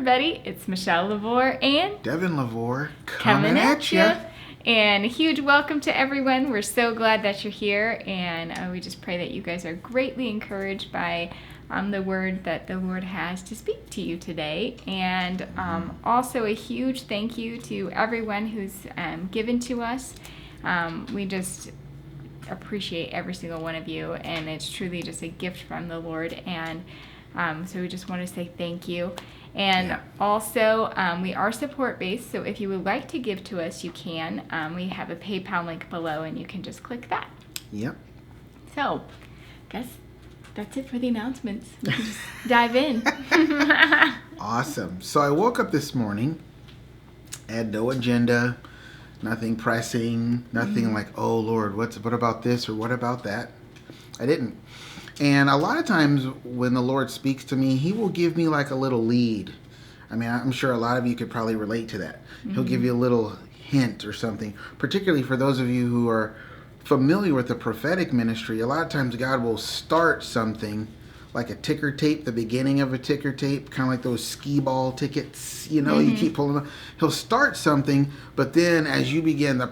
everybody. It's Michelle Lavore and Devin Lavore coming at you. And a huge welcome to everyone. We're so glad that you're here, and we just pray that you guys are greatly encouraged by the word that the Lord has to speak to you today. And also a huge thank you to everyone who's given to us. We just appreciate every single one of you, and it's truly just a gift from the Lord. And so we just want to say thank you. And also, we are support-based, so if you would like to give to us, you can. We have a PayPal link below, and you can just click that. Yep. So, I guess that's it for the announcements. We can just dive in. Awesome. So I woke up this morning, had no agenda, nothing pressing, nothing like, oh, Lord, what about this or what about that? I didn't. And a lot of times when the Lord speaks to me, he will give me like a little lead. I mean, I'm sure a lot of you could probably relate to that. He'll give you a little hint or something, particularly for those of you who are familiar with the prophetic ministry. A lot of times God will start something like a ticker tape, the beginning of a ticker tape, kind of like those skee ball tickets, you keep pulling them. He'll start something, but then as you begin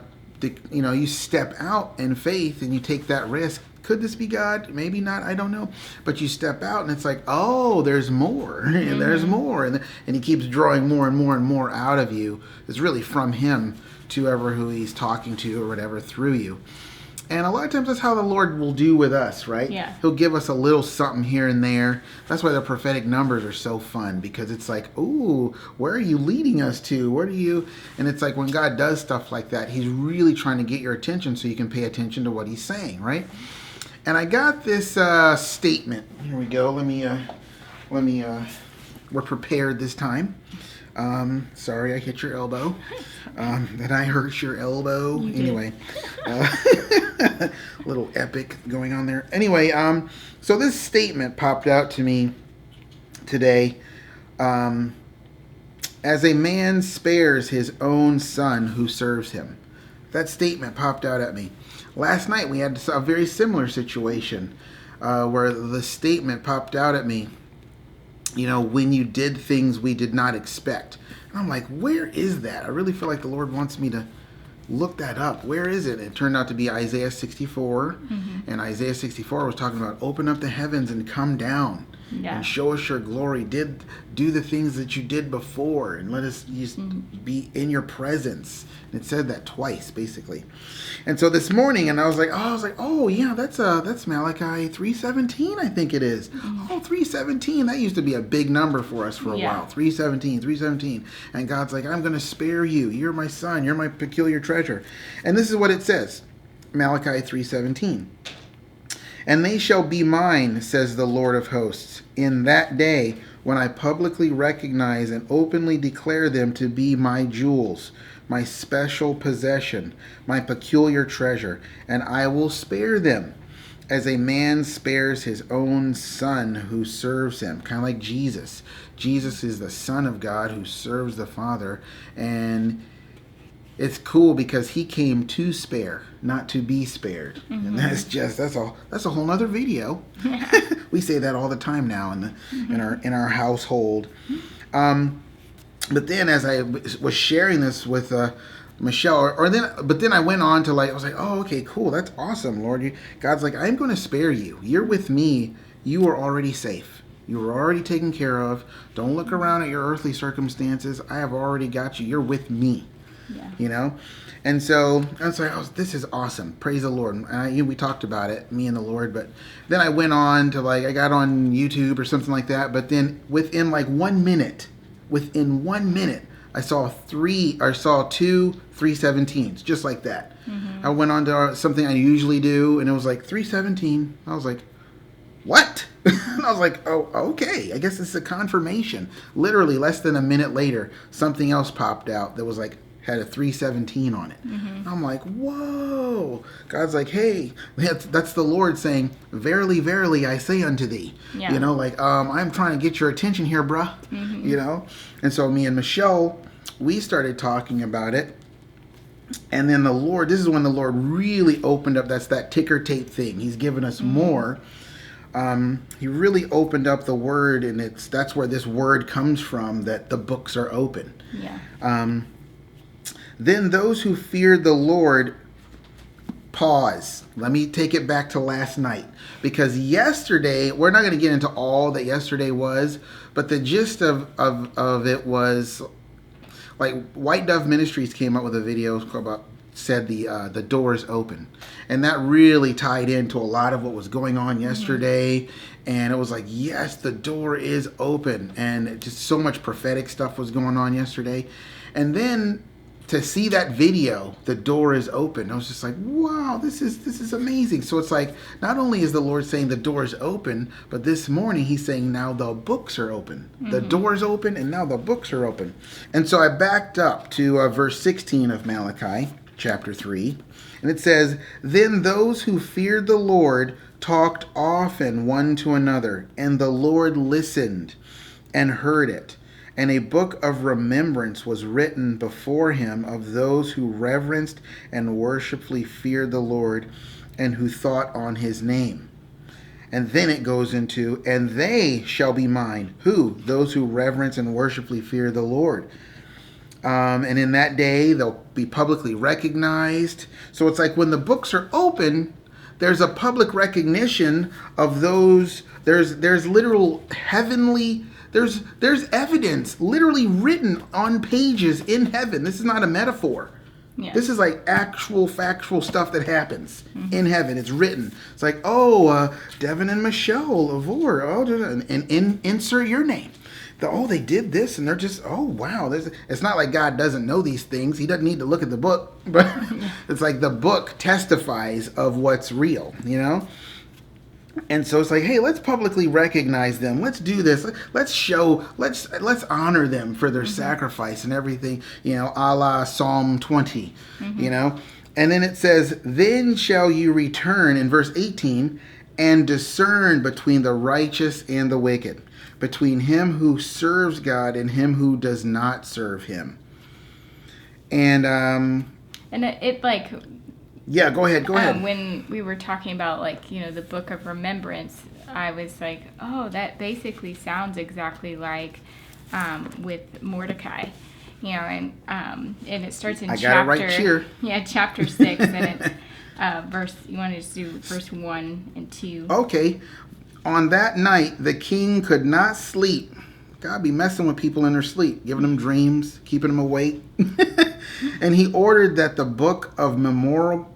you step out in faith and you take that risk. Could this be God? Maybe not. I don't know. But you step out and it's like, oh, there's more. And there's more. And he keeps drawing more and more and more out of you. It's really from him to whoever who he's talking to or whatever through you. And a lot of times that's how the Lord will do with us, right? Yeah. He'll give us a little something here and there. That's why the prophetic numbers are so fun, because it's like, ooh, where are you leading us to? Where do you? And it's like when God does stuff like that, he's really trying to get your attention so you can pay attention to what he's saying, right? And I got this statement. Here we go. Let me. We're prepared this time. Sorry, I hit your elbow. That I hurt your elbow. Anyway, little epic going on there. Anyway, so this statement popped out to me today. As a man spares his own son who serves him. That statement popped out at me. Last night we had a very similar situation where the statement popped out at me, when you did things we did not expect. And I'm like, where is that? I really feel like the Lord wants me to look that up. Where is it? It turned out to be Isaiah 64. And Isaiah 64 was talking about open up the heavens and come down. And show us your glory. Do the things that you did before, and let us just be in your presence. And it said that twice, basically. And so this morning, and I was like, oh yeah, that's Malachi 3:17, I think it is. Oh, 3:17. That used to be a big number for us for a while. 3:17. And God's like, I'm going to spare you. You're my son. You're my peculiar treasure. And this is what it says, Malachi 3:17. And they shall be mine, says the Lord of hosts, in that day when I publicly recognize and openly declare them to be my jewels, my special possession, my peculiar treasure, and I will spare them as a man spares his own son who serves him. Kind of like Jesus. Jesus is the Son of God who serves the Father, and it's cool because he came to spare, not to be spared. And that's a whole nother video. We say that all the time now in our household. But then as I was sharing this with Michelle, but then I went on to I was like, oh, okay, cool, that's awesome, Lord. God's like, I'm going to spare you. You're with me. You are already safe. You are already taken care of. Don't look around at your earthly circumstances. I have already got you. You're with me. And so I was like, this is awesome. Praise the Lord. And we talked about it, me and the Lord. But then I went on to I got on YouTube or something like that. But then within 1 minute, I saw two 3:17s, just like that. I went on to something I usually do, and it was 3:17. I was like, what? And I was like, oh, okay. I guess it's a confirmation. Literally less than a minute later, something else popped out that was had a 3:17 on it. I'm like, whoa. God's like, hey, that's the Lord saying, verily, verily, I say unto thee. I'm trying to get your attention here, bruh. And so me and Michelle, we started talking about it. And then this is when the Lord really opened up. That's that ticker tape thing. He's given us more. he really opened up the word, and that's where this word comes from, that the books are open. Yeah. Then those who feared the Lord, pause. Let me take it back to last night. Because yesterday, we're not going to get into all that yesterday was, but the gist of it was, like, White Dove Ministries came up with a video about, said the door is open. And that really tied into a lot of what was going on yesterday. And it was like, yes, the door is open. And just so much prophetic stuff was going on yesterday. And then to see that video, the door is open, I was just like, wow, this is amazing. So it's like, not only is the Lord saying the door is open, but this morning he's saying now the books are open. The door is open, and now the books are open. And so I backed up to verse 16 of Malachi chapter 3, and it says, then those who feared the Lord talked often one to another, and the Lord listened and heard it. And a book of remembrance was written before him of those who reverenced and worshipfully feared the Lord, and who thought on his name. And then it goes into, and they shall be mine. Who? Those who reverence and worshipfully fear the Lord. And in that day, they'll be publicly recognized. So it's like when the books are open, there's a public recognition of those. There's literal heavenly. There's evidence literally written on pages in heaven. This is not a metaphor. Yeah. This is like actual factual stuff that happens in heaven. It's written. It's like, Devin and Michelle Lavore, and insert your name. They did this, and they're just, oh, wow. It's not like God doesn't know these things. He doesn't need to look at the book. But it's like the book testifies of what's real, you know? And so it's like, hey, let's publicly recognize them. Let's do this. Let's honor them for their sacrifice and everything, you know, a la Psalm 20, you know. And then it says, then shall you return in verse 18 and discern between the righteous and the wicked, between him who serves God and him who does not serve him. And it like... Yeah, go ahead. When we were talking about, like, you know, the book of remembrance, I was like, oh, that basically sounds exactly like with Mordecai, you know, and it starts in chapter... got it right here. Yeah, chapter 6, and it's verse... You want to just do verse 1 and 2. Okay. On that night, the king could not sleep. God be messing with people in their sleep, giving them dreams, keeping them awake. And he ordered that the book of memorable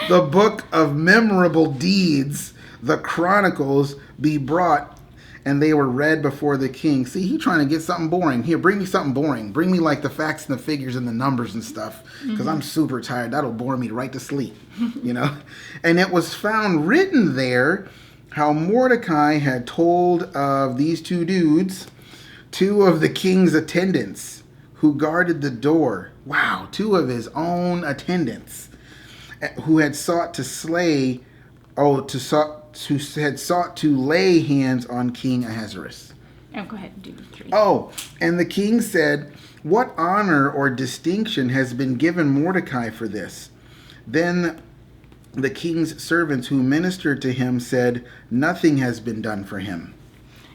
the book of memorable deeds, the chronicles, be brought, and they were read before the king. See, he trying to get something boring. Here, bring me something boring. Bring me like the facts and the figures and the numbers and stuff, because I'm super tired. That'll bore me right to sleep, you know. And it was found written there how Mordecai had told of these two dudes, two of the king's attendants who guarded the door. Wow, two of his own attendants who had sought to lay hands on King Ahasuerus. Oh, go ahead and do the 3. Oh, and the king said, what honor or distinction has been given Mordecai for this? Then the king's servants who ministered to him said, nothing has been done for him.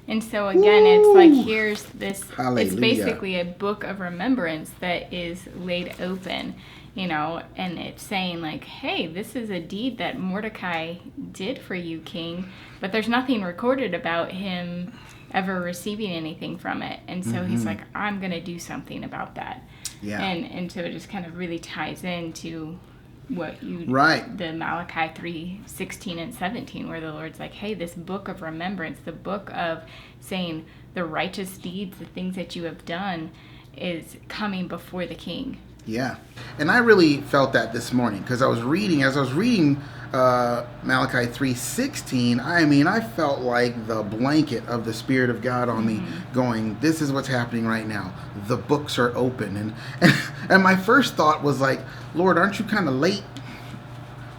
And so again, it's like, here's this, Hallelujah. It's basically a book of remembrance that is laid open, you know, and it's saying like, hey, this is a deed that Mordecai did for you, king, but there's nothing recorded about him ever receiving anything from it. And so he's like, I'm going to do something about that. Yeah. And so it just kind of really ties into what you the Malachi 3:16 and 17, where the Lord's like, hey, this book of remembrance, the book of saying the righteous deeds, the things that you have done, is coming before the king. Yeah. And I really felt that this morning, because as I was reading Malachi 3:16, I felt like the blanket of the Spirit of God on me going, this is what's happening right now. The books are open. And my first thought was like, Lord, aren't you kind of late?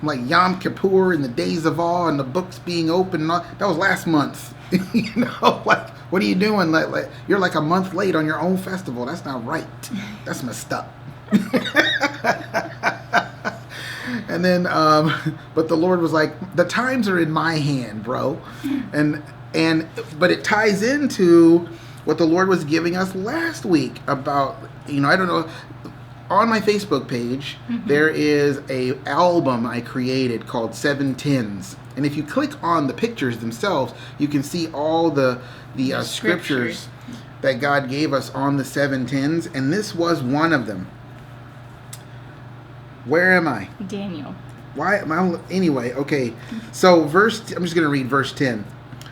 Like Yom Kippur and the days of awe and the books being open and all. That was last month. You know, like, what are you doing? Like you're like a month late on your own festival. That's not right. That's messed up. And then, but the Lord was like, the times are in my hand, bro. But it ties into what the Lord was giving us last week about, I don't know, on my Facebook page, there is a album I created called 710s. And if you click on the pictures themselves, you can see all the scriptures that God gave us on the 710s. And this was one of them. Where am I? Daniel. Why am I? Anyway, okay. So I'm just going to read verse 10.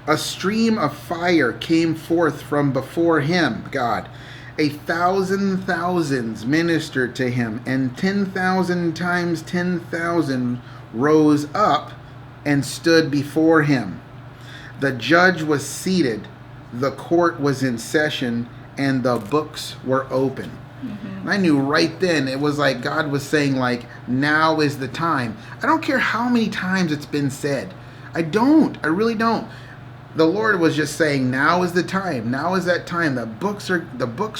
A stream of fire came forth from before him, God. 1,000 thousands ministered to him, and 10,000 times 10,000 rose up and stood before him. The judge was seated, the court was in session, and the books were open. And I knew right then, it was like God was saying, like, now is the time. I don't care how many times it's been said. I really don't. The Lord was just saying, now is the time. Now is that time. The books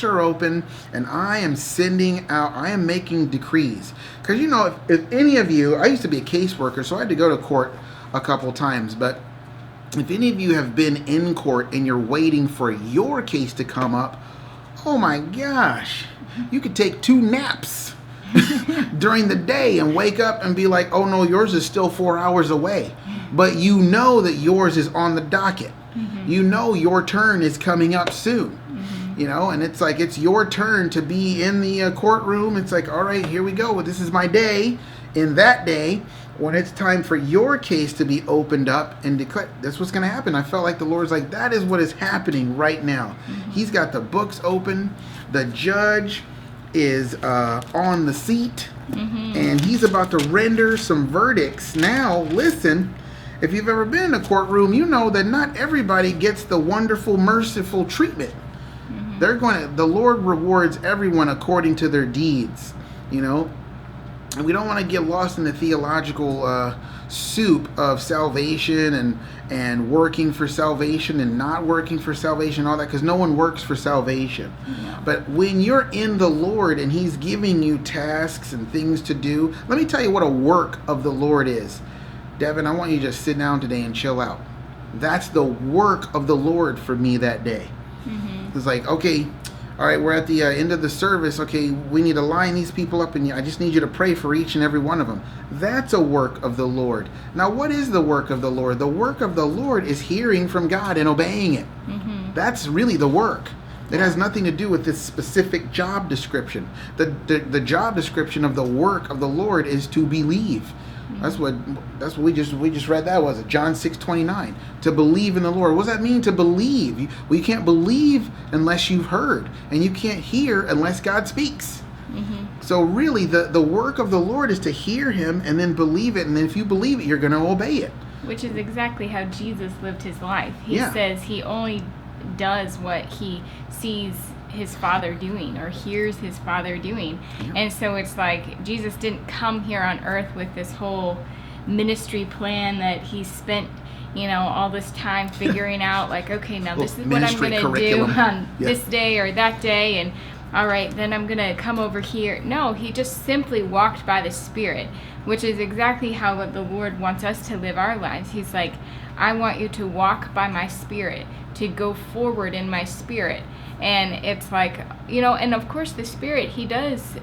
are open, and I am sending out, I am making decrees. Because, if any of you, I used to be a caseworker, so I had to go to court a couple times. But if any of you have been in court and you're waiting for your case to come up, oh my gosh, you could take 2 naps during the day and wake up and be like, oh no, yours is still 4 hours away. But you know that yours is on the docket. You know your turn is coming up soon. And it's like, it's your turn to be in the courtroom. It's like, all right, here we go. This is my day. In that day, when it's time for your case to be opened up and declared, that's what's going to happen. I felt like the Lord's like, that is what is happening right now. He's got the books open. The judge is on the seat. And he's about to render some verdicts. Now, listen. If you've ever been in a courtroom, you know that not everybody gets the wonderful, merciful treatment. The Lord rewards everyone according to their deeds, And we don't want to get lost in the theological soup of salvation and working for salvation and not working for salvation, all that, because no one works for salvation. But when you're in the Lord and he's giving you tasks and things to do, let me tell you what a work of the Lord is. Devin, I want you to just sit down today and chill out. That's the work of the Lord for me that day. It's like, okay, all right, we're at the end of the service. Okay, we need to line these people up, and I just need you to pray for each and every one of them. That's a work of the Lord. Now, what is the work of the Lord? The work of the Lord is hearing from God and obeying it. That's really the work. It has nothing to do with this specific job description. The job description of the work of the Lord is to believe. That's what we just read. That was it, John 6:29. To believe in the Lord. What does that mean, to believe? You can't believe unless you've heard, and you can't hear unless God speaks. So really, the work of the Lord is to hear him and then believe it, and then if you believe it, you're going to obey it. Which is exactly how Jesus lived his life. He says he only does what he sees his Father doing or hears his Father doing. And so it's like Jesus didn't come here on earth with this whole ministry plan that he spent all this time figuring out, like, okay, now this is what I'm going to do on this day or that day, and all right, then I'm going to come over here. No, he just simply walked by the Spirit, which is exactly how the Lord wants us to live our lives. He's like, I want you to walk by my Spirit, to go forward in my Spirit. And it's like, and of course the Spirit, he does,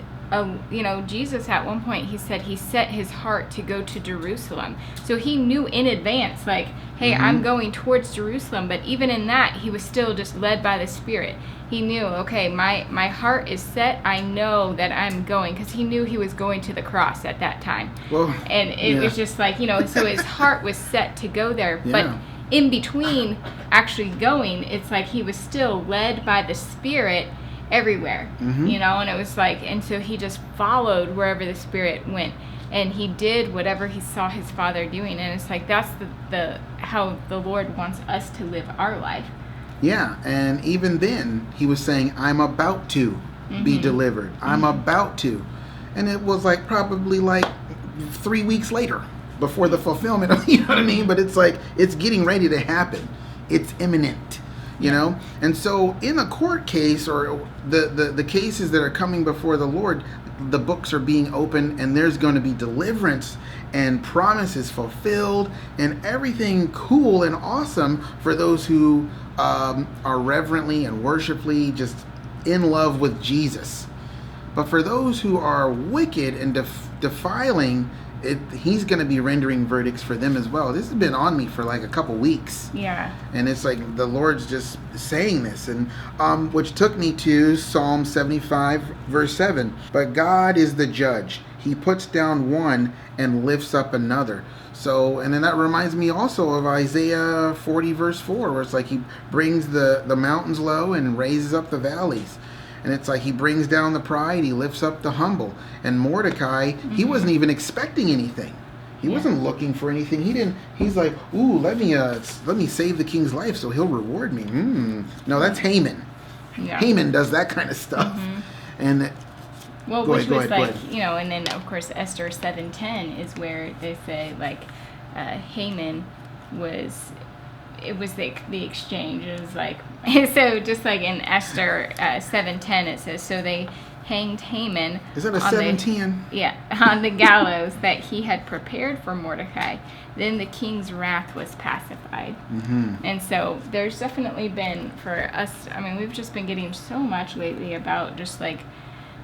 Jesus at one point, he said he set his heart to go to Jerusalem. So he knew in advance, like, hey, I'm going towards Jerusalem. But even in that, he was still just led by the Spirit. He knew, okay, my heart is set. I know that I'm going, because he knew he was going to the cross at that time. Well, and it was just like, so his heart was set to go there. But in between actually going, it's like he was still led by the Spirit everywhere, and it was like, and so he just followed wherever the Spirit went, and he did whatever he saw his Father doing. And it's like, that's the how the Lord wants us to live our life. And even then he was saying, I'm about to be delivered. I'm about to. And it was like probably like 3 weeks later before the fulfillment of, you know what I mean? But it's like, it's getting ready to happen. It's imminent. you know. And so in a court case, or the cases that are coming before the Lord, the books are being opened, and there's going to be deliverance and promises fulfilled and everything cool and awesome for those who are reverently and worshipfully just in love with Jesus. But for those who are wicked and defiling, he's going to be rendering verdicts for them as well. This has been on me for like a couple weeks. Yeah. And it's like the Lord's just saying this. And which took me to Psalm 75, verse 7. But God is the judge. He puts down one and lifts up another. So, and then that reminds me also of Isaiah 40, verse 4, where it's like he brings the mountains low and raises up the valleys. And it's like he brings down the pride, he lifts up the humble. And Mordecai, he wasn't even expecting anything. He wasn't looking for anything. He's like, ooh, let me save the king's life so he'll reward me. No, that's Haman. Yeah. Haman does that kind of stuff. And well, which was like, you know, and then of course Esther 7:10 is where they say like Haman was. It was the exchange. It was like, so just like in Esther 7:10 it says, so they hanged Haman. Is that a 7:10? Yeah, on the gallows that he had prepared for Mordecai. Then the king's wrath was pacified. And so there's definitely been for us, I mean, we've just been getting so much lately about just like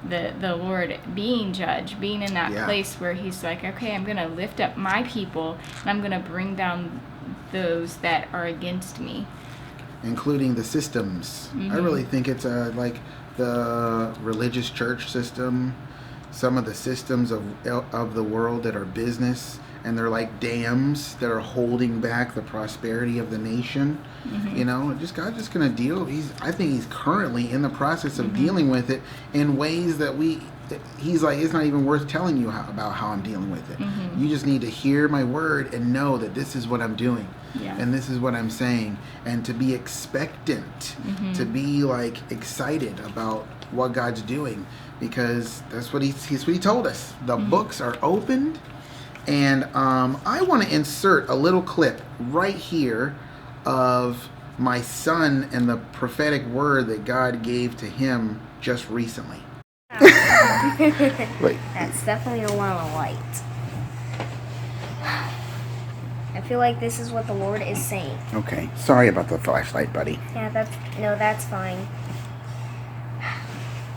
the Lord being judge, being in that place where he's like, okay, I'm going to lift up my people and I'm going to bring down those that are against me, including the systems. I really think it's like the religious church system, some of the systems of the world that are business, and they're like dams that are holding back the prosperity of the nation. You know, God's just gonna deal. I think he's currently in the process of dealing with it in ways that he's like, it's not even worth telling you about how I'm dealing with it. You just need to hear my word and know that this is what I'm doing. And this is what I'm saying, and to be expectant, to be like excited about what God's doing, because that's what he's what he told us. The books are opened, and I want to insert a little clip right here of my son and the prophetic word that God gave to him just recently. Wait. That's definitely a lot of light. I feel like this is what the Lord is saying. Okay. Sorry about the flashlight, buddy. Yeah, that's fine.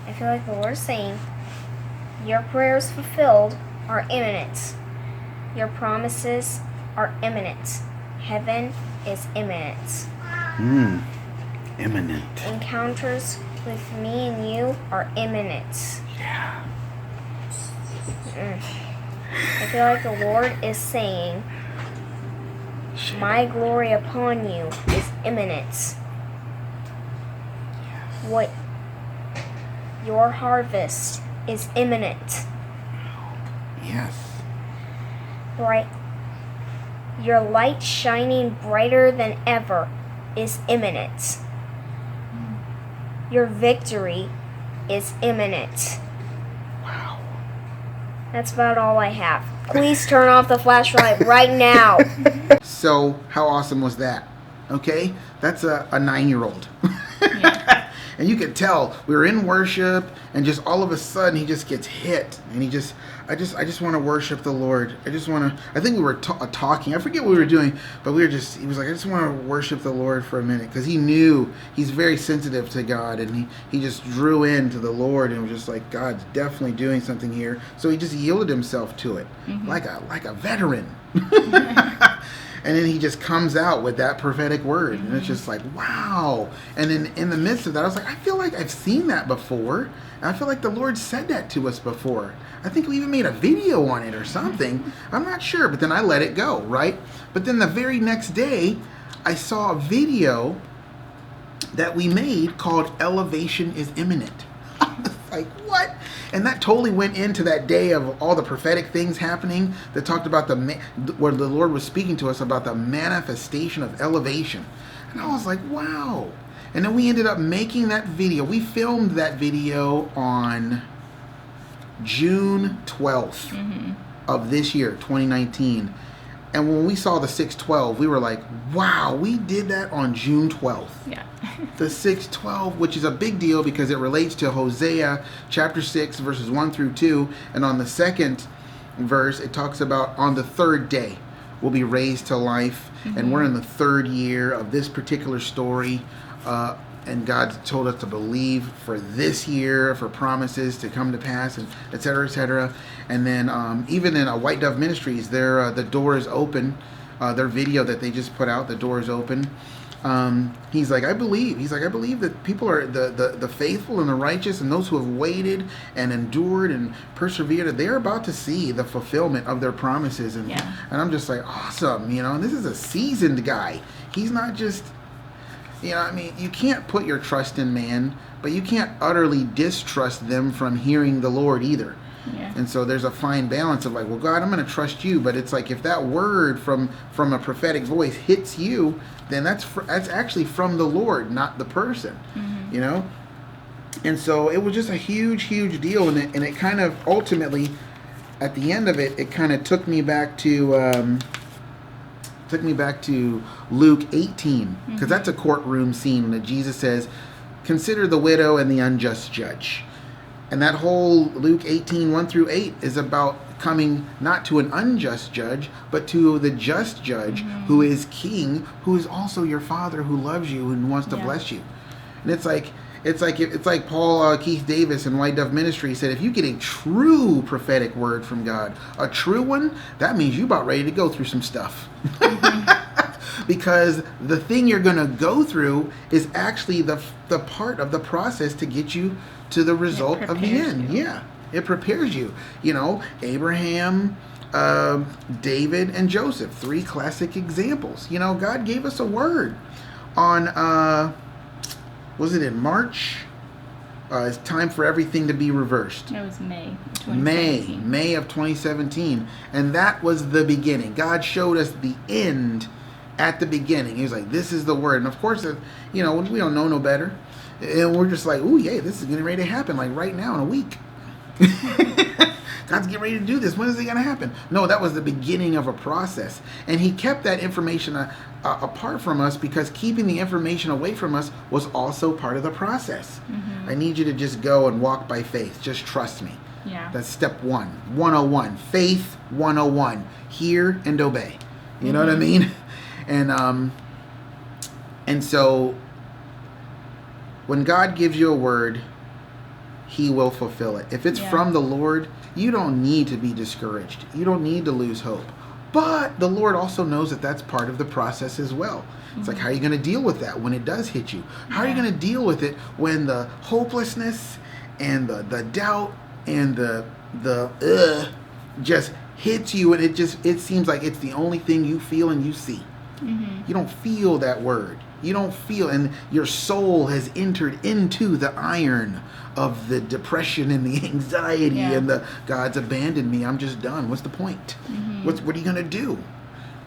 I feel like the Lord is saying, your prayers fulfilled are imminent. Your promises are imminent. Heaven is imminent. Imminent. Encounters with me and you are imminent. Yeah. I feel like the Lord is saying, my glory upon you is imminent. What your harvest is imminent. Yes. Right. Your light shining brighter than ever is imminent. Your victory is imminent. Wow. That's about all I have. Please turn off the flashlight right now. So, how awesome was that? Okay? That's a 9-year-old. And you could tell we were in worship, and just all of a sudden he just gets hit, and I just want to worship the Lord. I think we were talking. I forget what we were doing, but he was like, I just want to worship the Lord for a minute, because he knew he's very sensitive to God, and he just drew into the Lord, and was just like, God's definitely doing something here. So he just yielded himself to it, like a veteran. And then he just comes out with that prophetic word. And it's just like, wow. And then in the midst of that, I was like, I feel like I've seen that before. And I feel like the Lord said that to us before. I think we even made a video on it or something. I'm not sure. But then I let it go, right? But then the very next day, I saw a video that we made called Elevation is Imminent. I was like, what? And that totally went into that day of all the prophetic things happening that talked about where the Lord was speaking to us about the manifestation of elevation. And I was like, wow. And then we ended up making that video. We filmed that video on June 12th of this year, 2019. And when we saw the 612, we were like, wow, we did that on June 12th. Yeah. The 612, which is a big deal because it relates to Hosea chapter 6, verses 1 through 2. And on the second verse, it talks about on the third day will be raised to life. And we're in the third year of this particular story. And God told us to believe for this year, for promises to come to pass, and et cetera, et cetera. And then even in White Dove Ministries, the door is open. Their video that they just put out, the door is open. He's like, I believe. He's like, I believe that people are the faithful and the righteous and those who have waited and endured and persevered. They're about to see the fulfillment of their promises. And I'm just like, awesome, you know. And this is a seasoned guy. He's not just, you know, I mean, you can't put your trust in man, but you can't utterly distrust them from hearing the Lord either. Yeah. And so there's a fine balance of like, well, God, I'm going to trust you, but it's like if that word from a prophetic voice hits you, then that's actually from the Lord, not the person, you know. And so it was just a huge deal, and it kind of ultimately, at the end of it, it kind of took me back to Luke 18, because that's a courtroom scene that Jesus says, "Consider the widow and the unjust judge." And that whole Luke 18, 1 through 8 is about coming not to an unjust judge, but to the just judge who is king, who is also your father, who loves you and wants to bless you. And it's like Paul Keith Davis in White Dove Ministry said, if you get a true prophetic word from God, a true one, that means you're about ready to go through some stuff. Because the thing you're going to go through is actually the part of the process to get you to the result of the end. Yeah, it prepares you. You know, Abraham, David, and Joseph, 3 classic examples. You know, God gave us a word on, was it in March? It's time for everything to be reversed. That was May of 2017. May of 2017. And that was the beginning. God showed us the end at the beginning. He was like, this is the word. And of course, you know, we don't know no better. And we're just like, ooh, yeah, this is getting ready to happen, like right now in a week. God's getting ready to do this. When is it going to happen? No, that was the beginning of a process. And he kept that information apart from us because keeping the information away from us was also part of the process. I need you to just go and walk by faith. Just trust me. Yeah. That's step 1. 101. Faith 101. Hear and obey. You know what I mean? And so when God gives you a word, he will fulfill it. If it's from the Lord, you don't need to be discouraged. You don't need to lose hope. But the Lord also knows that that's part of the process as well. It's like, how are you going to deal with that when it does hit you? How are you going to deal with it when the hopelessness and the doubt and the just hits you, and it seems like it's the only thing you feel and you see. You don't feel that word. You don't feel, and your soul has entered into the iron of the depression and the anxiety and the God's abandoned me. I'm just done. What's the point? What are you going to do?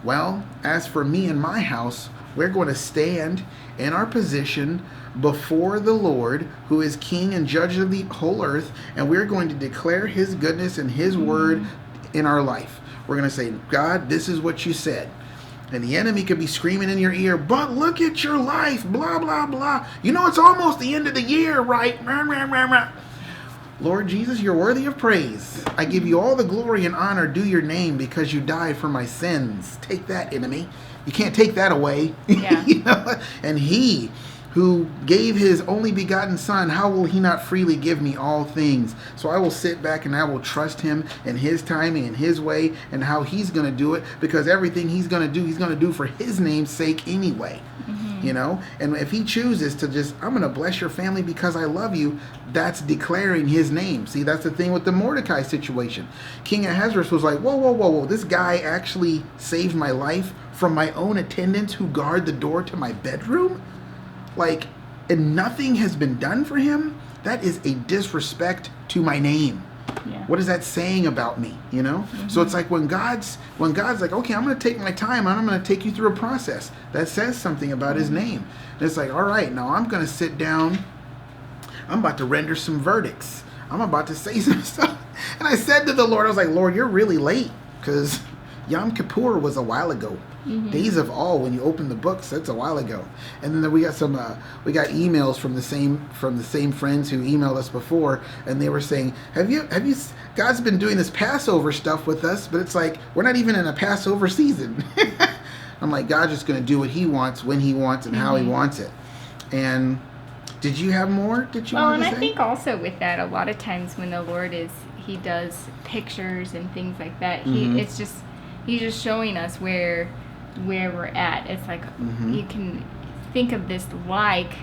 Well, as for me and my house, we're going to stand in our position before the Lord, who is King and Judge of the whole earth, and we're going to declare his goodness and his word in our life. We're going to say, God, this is what you said. And the enemy could be screaming in your ear, but look at your life, blah, blah, blah. You know, it's almost the end of the year, right? Lord Jesus, you're worthy of praise. I give you all the glory and honor due your name because you died for my sins. Take that, enemy. You can't take that away. Yeah. You know? And he who gave his only begotten son, how will he not freely give me all things? So I will sit back and I will trust him in his timing and his way and how he's going to do it, because everything he's going to do for his name's sake anyway. You know, and if he chooses to just, I'm going to bless your family because I love you, that's declaring his name. See, that's the thing with the Mordecai situation. King Ahasuerus was like, whoa, this guy actually saved my life from my own attendants who guard the door to my bedroom? Like, and nothing has been done for him? That is a disrespect to my name. Yeah. What is that saying about me, you know? So it's like when God's like, okay, I'm going to take my time and I'm going to take you through a process that says something about his name. And it's like, all right, now I'm going to sit down. I'm about to render some verdicts. I'm about to say some stuff. And I said to the Lord, I was like, Lord, you're really late because Yom Kippur was a while ago. Days of Awe, when you open the books, that's a while ago. And then we got emails from the same friends who emailed us before, and they were saying, have you God's been doing this Passover stuff with us, but it's like we're not even in a Passover season. I'm like, God's just going to do what He wants, when He wants, and how He wants it. And did you have more? Did you? Well, want and to say? I think also with that, a lot of times when the Lord He does pictures and things like that, He's just showing us where we're at. It's like you can think of this like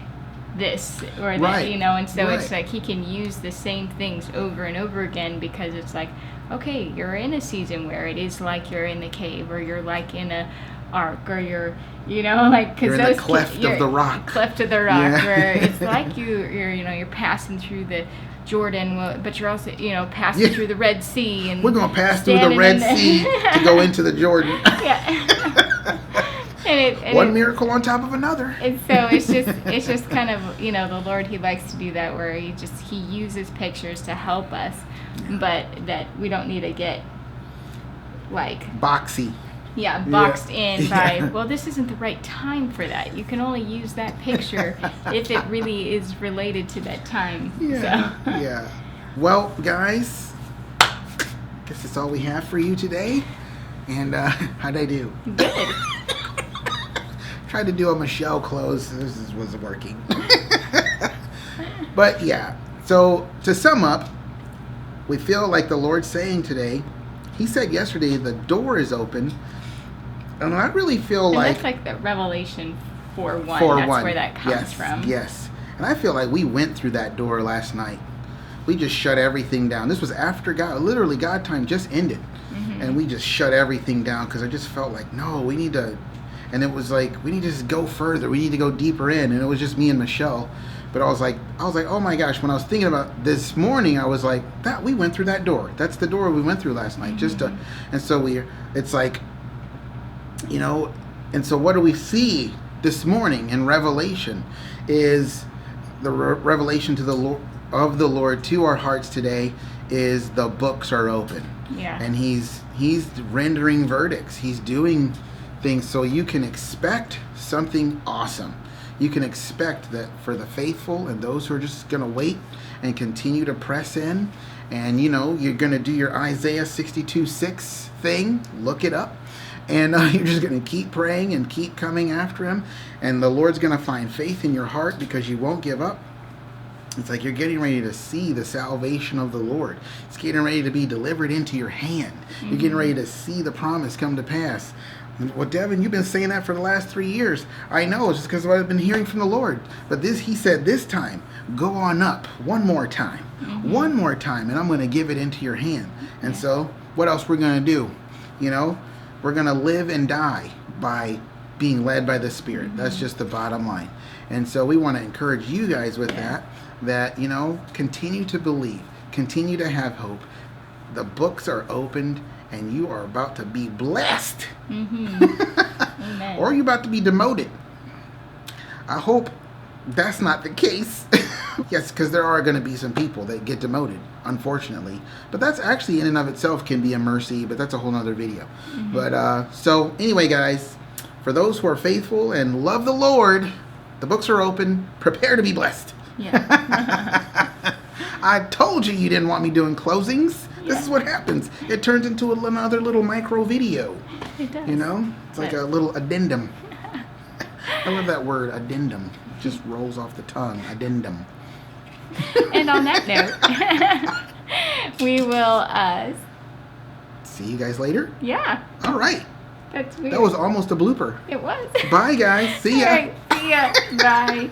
this or that, and so it's like He can use the same things over and over again, because it's like, okay, you're in a season where it is like you're in the cave, or you're like in a ark, or you're like, because you're in the cleft of the rock, where it's like you're passing through the Jordan, but you're also passing through the Red Sea, and we're going to pass through the Red Sea to go into the Jordan. One miracle on top of another. And so it's just kind of the Lord, He likes to do that, where He uses pictures to help us, but that we don't need to get like boxy. Boxed in by, well, this isn't the right time for that. You can only use that picture if it really is related to that time. Yeah. Well, guys, I guess that's all we have for you today. And how'd I do? Good. Tried to do a Michelle close. This wasn't working. But yeah, so to sum up, we feel like the Lord's saying today, He said yesterday, the door is open. And I really feel like... that's like the Revelation 4:1. That's where that comes from. Yes. And I feel like we went through that door last night. We just shut everything down. This was after God time just ended. And we just shut everything down, because I just felt like, no, we need to... And it was like, we need to just go further. We need to go deeper in. And it was just me and Michelle. But I was like, oh my gosh, when I was thinking about this morning, I was like, we went through that door. That's the door we went through last night. And so it's like, and so what do we see this morning in Revelation is the revelation to the Lord, of the Lord to our hearts today, is the books are open. Yeah. And he's rendering verdicts. He's doing things, so you can expect something awesome. You can expect that for the faithful and those who are just going to wait and continue to press in, and you're going to do your Isaiah 62:6 thing, look it up, and you're just going to keep praying and keep coming after Him, and the Lord's going to find faith in your heart because you won't give up. It's like you're getting ready to see the salvation of the Lord. It's getting ready to be delivered into your hand. You're getting ready to see the promise come to pass. Well, Devin, you've been saying that for the last 3 years. I know, it's just because of what I've been hearing from the Lord. But He said this time, go on up one more time. One more time, and I'm going to give it into your hand. And so, what else we're going to do? We're going to live and die by being led by the Spirit. That's just the bottom line. And so we want to encourage you guys with that continue to believe, continue to have hope. The books are opened, and you are about to be blessed. Amen. Or you're about to be demoted. I hope that's not the case. Yes, because there are going to be some people that get demoted, unfortunately. But that's actually in and of itself can be a mercy, but that's a whole nother video. But so anyway, guys, for those who are faithful and love the Lord, the books are open. Prepare to be blessed. Yeah. I told you didn't want me doing closings. This is what happens. It turns into another little micro video. It does. It's like a little addendum. I love that word, addendum. It just rolls off the tongue. Addendum. And on that note, we will see you guys later. Yeah. All right. That's weird. That was almost a blooper. It was. Bye, guys. See ya. All right. See ya. Bye.